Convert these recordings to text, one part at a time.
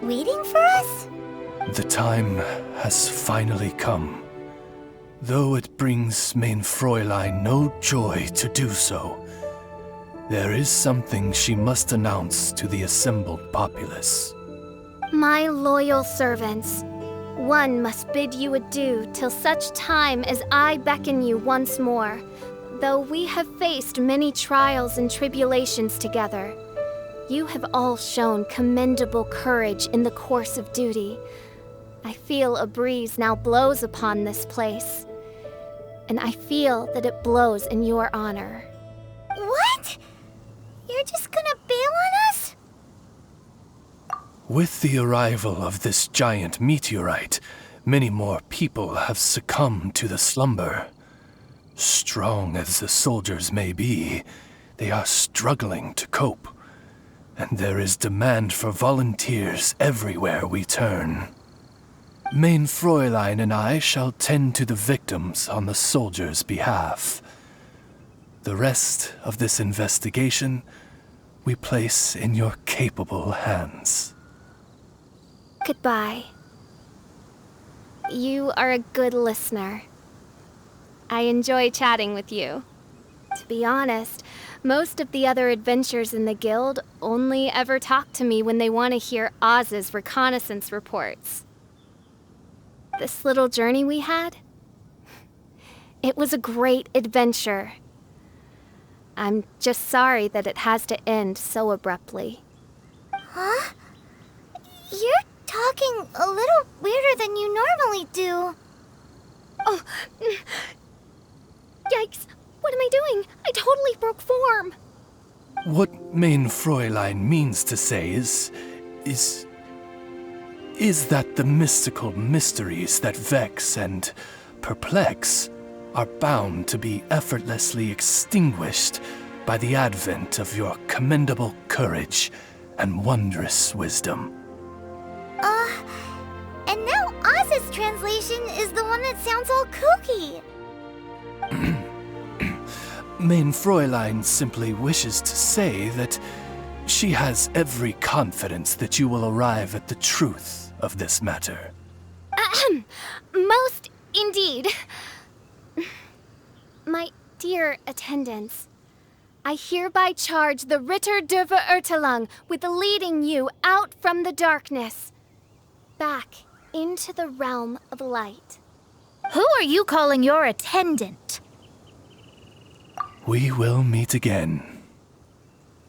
waiting for us? The time has finally come. Though it brings main Fräulein no joy to do so, there is something she must announce to the assembled populace. My loyal servants, one must bid you adieu till such time as I beckon you once more. Though we have faced many trials and tribulations together, you have all shown commendable courage in the course of duty. I feel a breeze now blows upon this place, and I feel that it blows in your honor. What? You're just gonna bail on us? With the arrival of this giant meteorite, many more people have succumbed to the slumber. Strong as the soldiers may be, they are struggling to cope, and there is demand for volunteers everywhere we turn. Main Fräulein and I shall tend to the victims on the soldiers' behalf. The rest of this investigation we place in your capable hands. Goodbye. You are a good listener. I enjoy chatting with you. To be honest, most of the other adventurers in the guild only ever talk to me when they want to hear Oz's reconnaissance reports. This little journey we had, it was a great adventure. I'm just sorry that it has to end so abruptly. Huh? You're talking a little weirder than you normally do. Oh, yikes. What am I doing? I totally broke form. What Main Fräulein means to say is that the mystical mysteries that vex and perplex are bound to be effortlessly extinguished by the advent of your commendable courage and wondrous wisdom. And now Oz's translation is the one that sounds all kooky. Main Fräulein simply wishes to say that she has every confidence that you will arrive at the truth of this matter. Most indeed. My dear attendants, I hereby charge the Ritter der Verirrtelung with leading you out from the darkness, back into the realm of light. Who are you calling your attendant? We will meet again.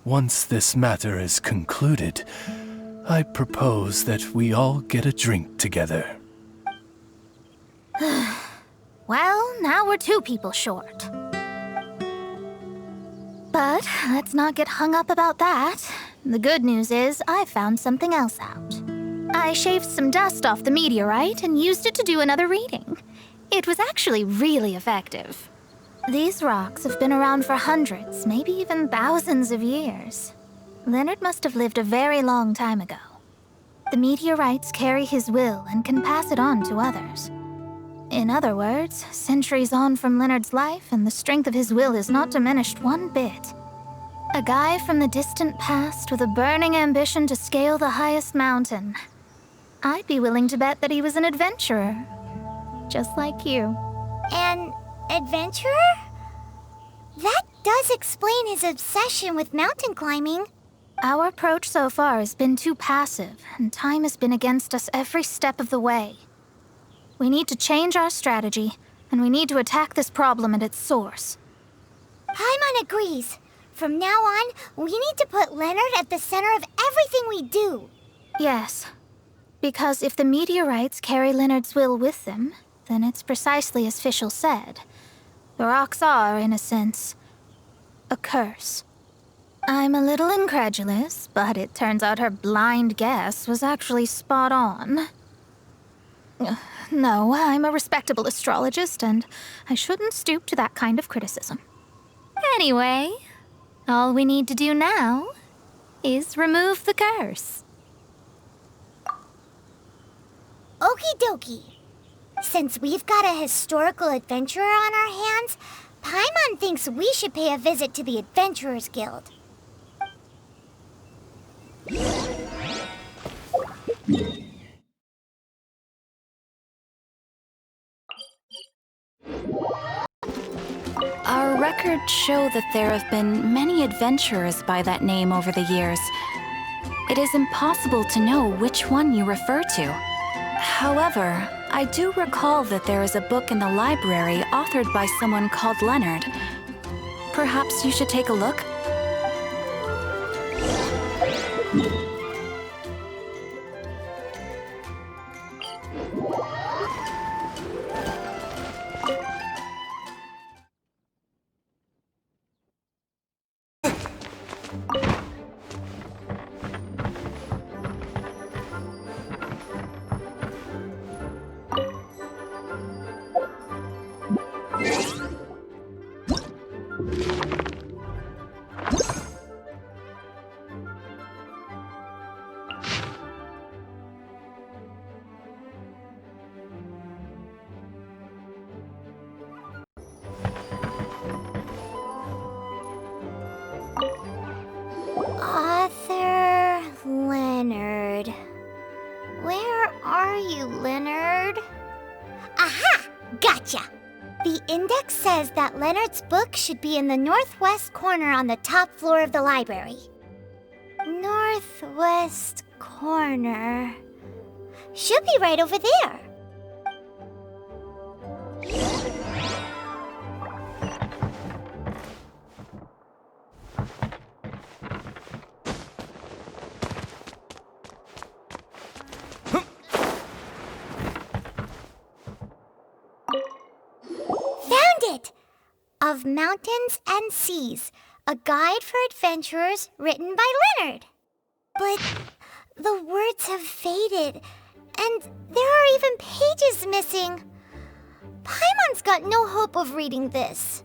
Once this matter is concluded, I propose that we all get a drink together. Well, now we're 2 people short. But let's not get hung up about that. The good news is I found something else out. I shaved some dust off the meteorite and used it to do another reading. It was actually really effective. These rocks have been around for hundreds, maybe even thousands of years. Leonard must have lived a very long time ago. The meteorites carry his will and can pass it on to others. In other words, centuries on from Leonard's life, and the strength of his will is not diminished one bit. A guy from the distant past with a burning ambition to scale the highest mountain. I'd be willing to bet that he was an adventurer. Just like you. An adventurer? That does explain his obsession with mountain climbing. Our approach so far has been too passive, and time has been against us every step of the way. We need to change our strategy, and we need to attack this problem at its source. Paimon agrees. From now on, we need to put Leonard at the center of everything we do. Yes, because if the meteorites carry Leonard's will with them, then it's precisely as Fischl said. The rocks are, in a sense, a curse. I'm a little incredulous, but it turns out her blind guess was actually spot on. No, I'm a respectable astrologist, and I shouldn't stoop to that kind of criticism. Anyway, all we need to do now is remove the curse. Okie dokie. Since we've got a historical adventurer on our hands, Paimon thinks we should pay a visit to the Adventurers Guild. Our records show that there have been many adventurers by that name over the years. It is impossible to know which one you refer to. However, I do recall that there is a book in the library authored by someone called Leonard. Perhaps you should take a look? Author Leonard. Where are you, Leonard? Aha! Gotcha! The index says that Leonard's book should be in the northwest corner on the top floor of the library. Northwest corner. Should be right over there. Of Mountains and Seas, a guide for adventurers written by Leonard. But the words have faded, and there are even pages missing. Paimon's got no hope of reading this.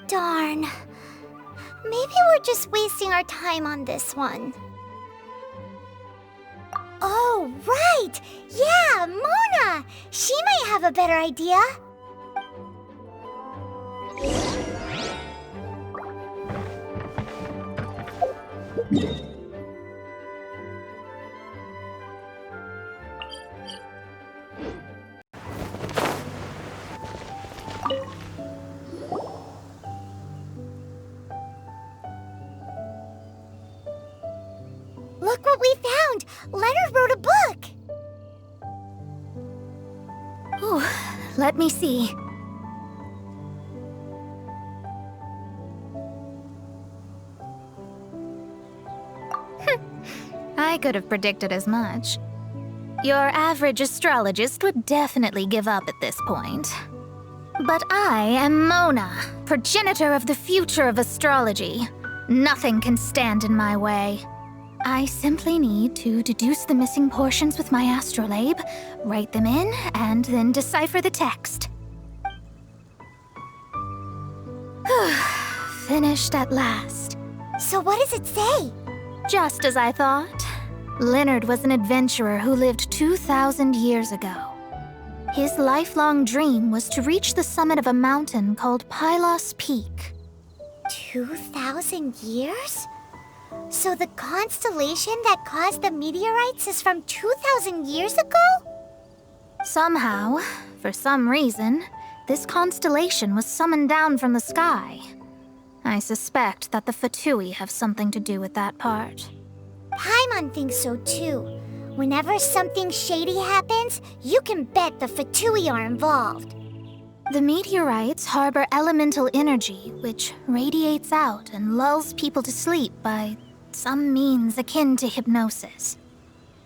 Darn. Maybe we're just wasting our time on this one. Oh, right! Yeah, Mona! She might have a better idea. Look what we found! Leonard wrote a book! Ooh, let me see. I could have predicted as much. Your average astrologist would definitely give up at this point. But I am Mona, progenitor of the future of astrology. Nothing can stand in my way. I simply need to deduce the missing portions with my astrolabe, write them in, and then decipher the text. Finished at last. So what does it say? Just as I thought. Leonard was an adventurer who lived 2,000 years ago. His lifelong dream was to reach the summit of a mountain called Pylos Peak. 2,000 years? So the constellation that caused the meteorites is from 2,000 years ago? Somehow, for some reason, this constellation was summoned down from the sky. I suspect that the Fatui have something to do with that part. Paimon thinks so too. Whenever something shady happens, you can bet the Fatui are involved. The meteorites harbor elemental energy, which radiates out and lulls people to sleep by some means akin to hypnosis.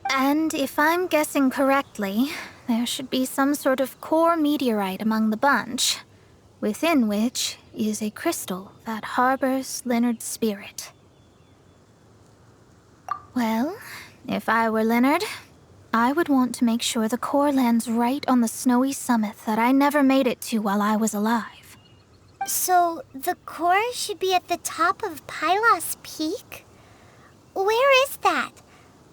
And if I'm guessing correctly, there should be some sort of core meteorite among the bunch, within which is a crystal that harbors Leonard's spirit. Well, if I were Leonard, I would want to make sure the core lands right on the snowy summit that I never made it to while I was alive. So the core should be at the top of Pylos Peak? Where is that?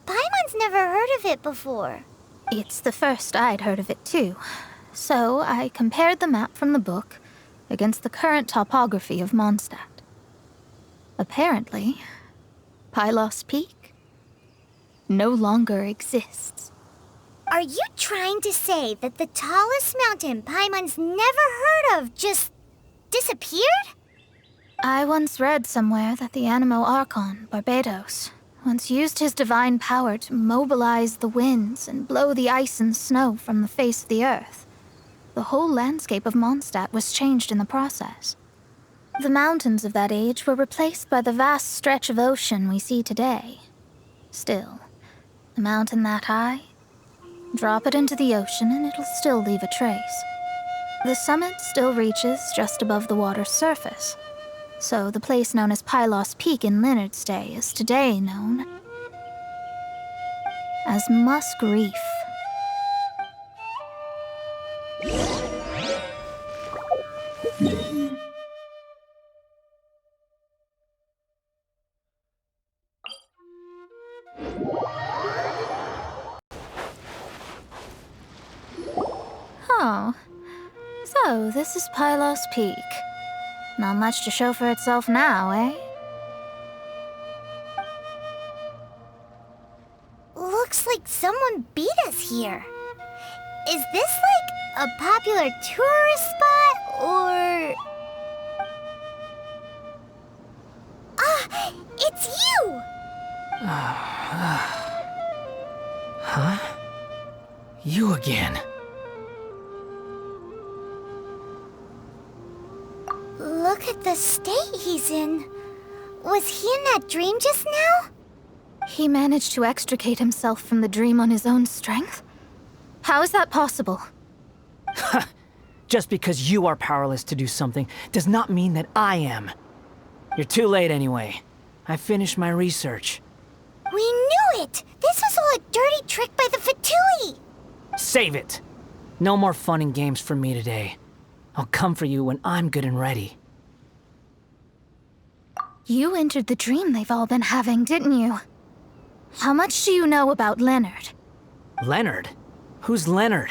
Paimon's never heard of it before. It's the first I'd heard of it too. So I compared the map from the book against the current topography of Mondstadt. Apparently, Pylos Peak no longer exists. Are you trying to say that the tallest mountain Paimon's never heard of just disappeared? I once read somewhere that the Animo Archon, Barbados, once used his divine power to mobilize the winds and blow the ice and snow from the face of the earth. The whole landscape of Mondstadt was changed in the process. The mountains of that age were replaced by the vast stretch of ocean we see today. Still, a mountain that high, drop it into the ocean and it'll still leave a trace. The summit still reaches just above the water's surface. So the place known as Pylos Peak in Leonard's day is today known as Musk Reef. Oh, so this is Pylos Peak. Not much to show for itself now, eh? Looks like someone beat us here. Is this like a popular tourist spot, or... Ah, it's you! Huh? You again. Look at the state he's in. Was he in that dream just now? He managed to extricate himself from the dream on his own strength? How is that possible? Just because you are powerless to do something does not mean that I am. You're too late anyway. I finished my research. We knew it! This was all a dirty trick by the Fatui! Save it! No more fun and games for me today. I'll come for you when I'm good and ready. You entered the dream they've all been having, didn't you? How much do you know about Leonard? Leonard? Who's Leonard?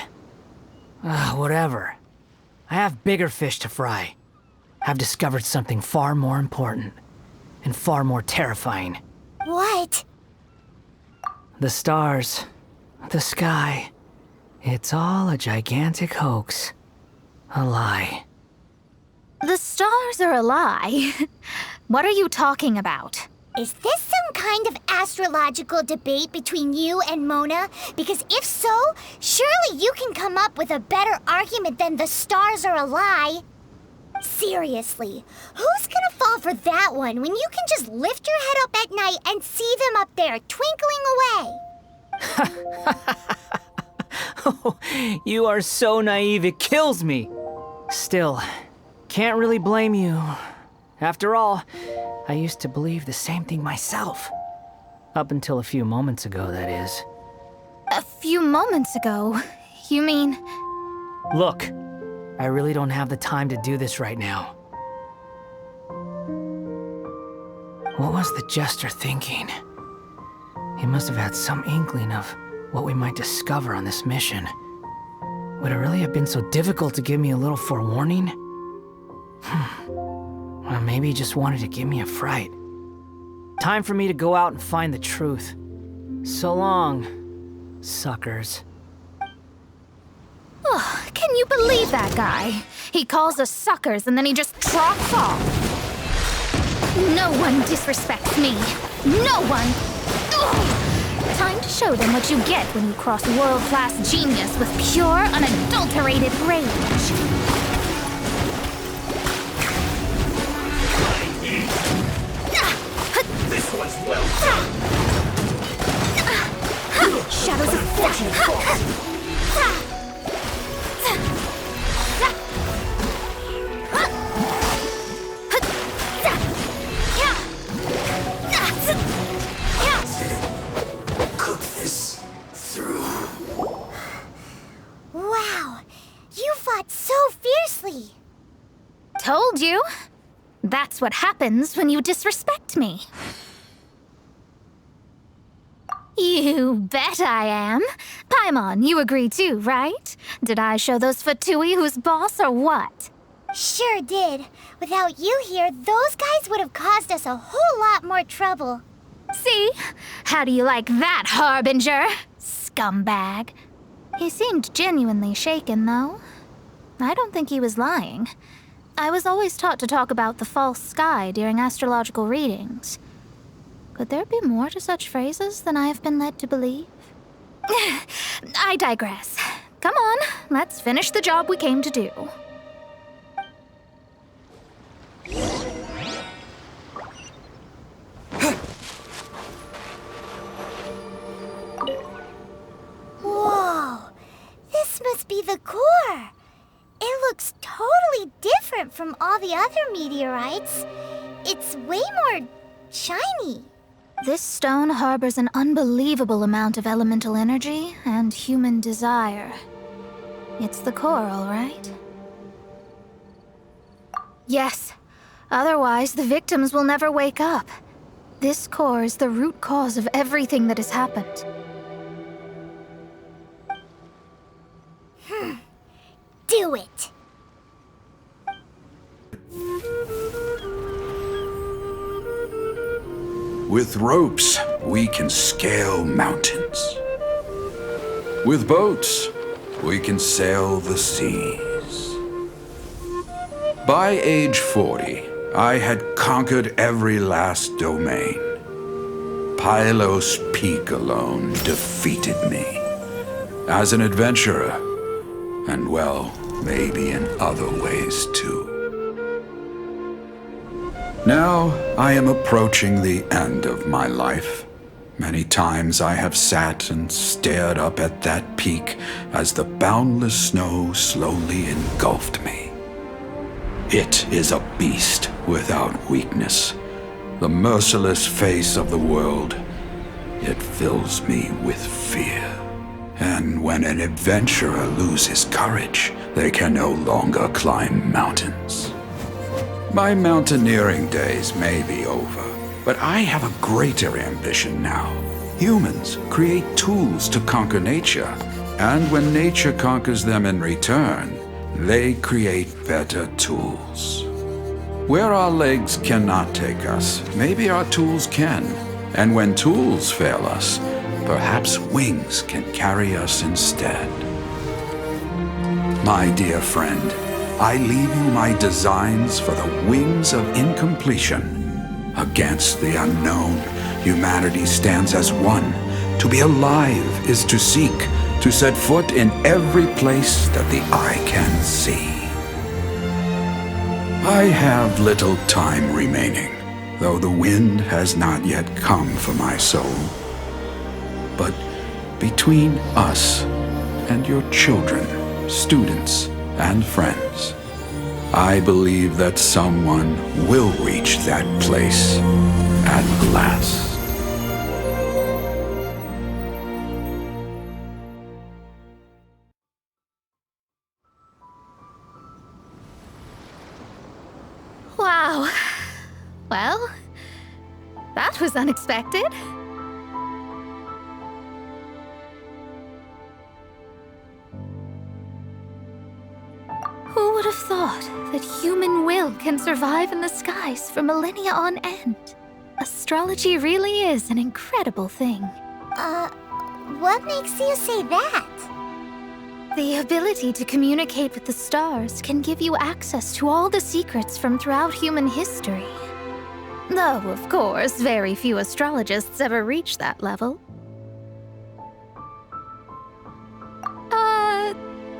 Whatever. I have bigger fish to fry. I've discovered something far more important and far more terrifying. What? The stars, the sky, it's all a gigantic hoax. A lie. The stars are a lie. What are you talking about? Is this some kind of astrological debate between you and Mona? Because if so, surely you can come up with a better argument than the stars are a lie. Seriously, who's gonna fall for that one when you can just lift your head up at night and see them up there twinkling away? Oh, you are so naive it kills me. Still, can't really blame you. After all, I used to believe the same thing myself. Up until a few moments ago, that is. A few moments ago? You mean... Look, I really don't have the time to do this right now. What was the jester thinking? He must have had some inkling of what we might discover on this mission. Would it really have been so difficult to give me a little forewarning? Or maybe he just wanted to give me a fright. Time for me to go out and find the truth. So long, suckers. Oh, can you believe that guy? He calls us suckers and then he just drops off. No one disrespects me. No one. Ugh. Time to show them what you get when you cross world-class genius with pure, unadulterated rage. This was well Shadows of fortune. Cook this through. Wow, you fought so That's what happens when you disrespect me. You bet I am. Paimon, you agree too, right? Did I show those Fatui who's boss or what? Sure did. Without you here, those guys would have caused us a whole lot more trouble. See? How do you like that, Harbinger? Scumbag. He seemed genuinely shaken, though. I don't think he was lying. I was always taught to talk about the false sky during astrological readings. Could there be more to such phrases than I have been led to believe? I digress. Come on, let's finish the job we came to do. Whoa! This must be the core! It looks totally different from all the other meteorites. It's way more shiny. This stone harbors an unbelievable amount of elemental energy and human desire. It's the core, all right? Yes. Otherwise, the victims will never wake up. This core is the root cause of everything that has happened. Do it! With ropes, we can scale mountains. With boats, we can sail the seas. By age 40, I had conquered every last domain. Pylos Peak alone defeated me. As an adventurer, and well, maybe in other ways too. Now I am approaching the end of my life. Many times I have sat and stared up at that peak as the boundless snow slowly engulfed me. It is a beast without weakness, the merciless face of the world. It fills me with fear. And when an adventurer loses courage, they can no longer climb mountains. My mountaineering days may be over, but I have a greater ambition now. Humans create tools to conquer nature, and when nature conquers them in return, they create better tools. Where our legs cannot take us, maybe our tools can. And when tools fail us, perhaps wings can carry us instead. My dear friend, I leave you my designs for the wings of incompletion. Against the unknown, humanity stands as one. To be alive is to seek, to set foot in every place that the eye can see. I have little time remaining, though the wind has not yet come for my soul. But between us and your children, students, and friends, I believe that someone will reach that place at last. Wow. Well, that was unexpected. Who would have thought that human will can survive in the skies for millennia on end? Astrology really is an incredible thing. What makes you say that? The ability to communicate with the stars can give you access to all the secrets from throughout human history. Though, of course, very few astrologists ever reach that level.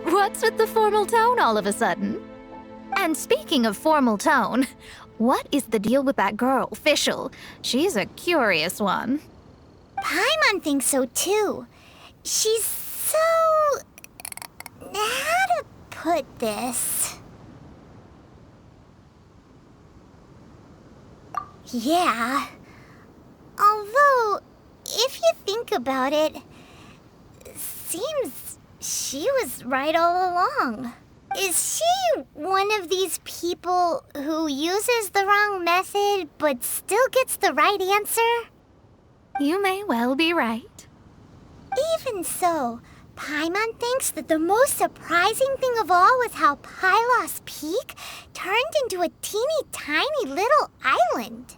What's with the formal tone all of a sudden? And speaking of formal tone, what is the deal with that girl, Fischl? She's a curious one. Paimon thinks so too. She's so... how to put this? Yeah. Although, if you think about it, seems she was right all along. Is she one of these people who uses the wrong method but still gets the right answer? You may well be right. Even so, Paimon thinks that the most surprising thing of all was how Pylos Peak turned into a teeny tiny little island.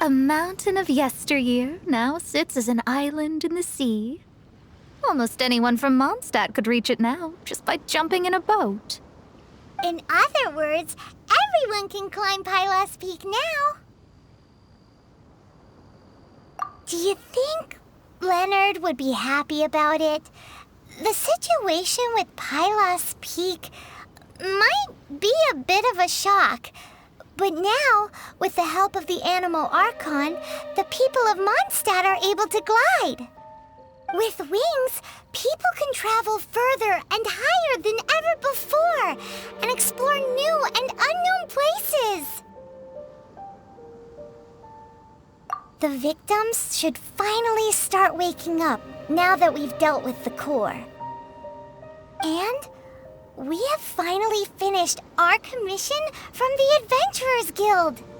A mountain of yesteryear now sits as an island in the sea. Almost anyone from Mondstadt could reach it now, just by jumping in a boat. In other words, everyone can climb Pylos Peak now. Do you think Leonard would be happy about it? The situation with Pylos Peak might be a bit of a shock. But now, with the help of the Animal Archon, the people of Mondstadt are able to glide. With wings, people can travel further and higher than ever before and explore new and unknown places. The victims should finally start waking up now that we've dealt with the core. And we have finally finished our commission from the Adventurers Guild.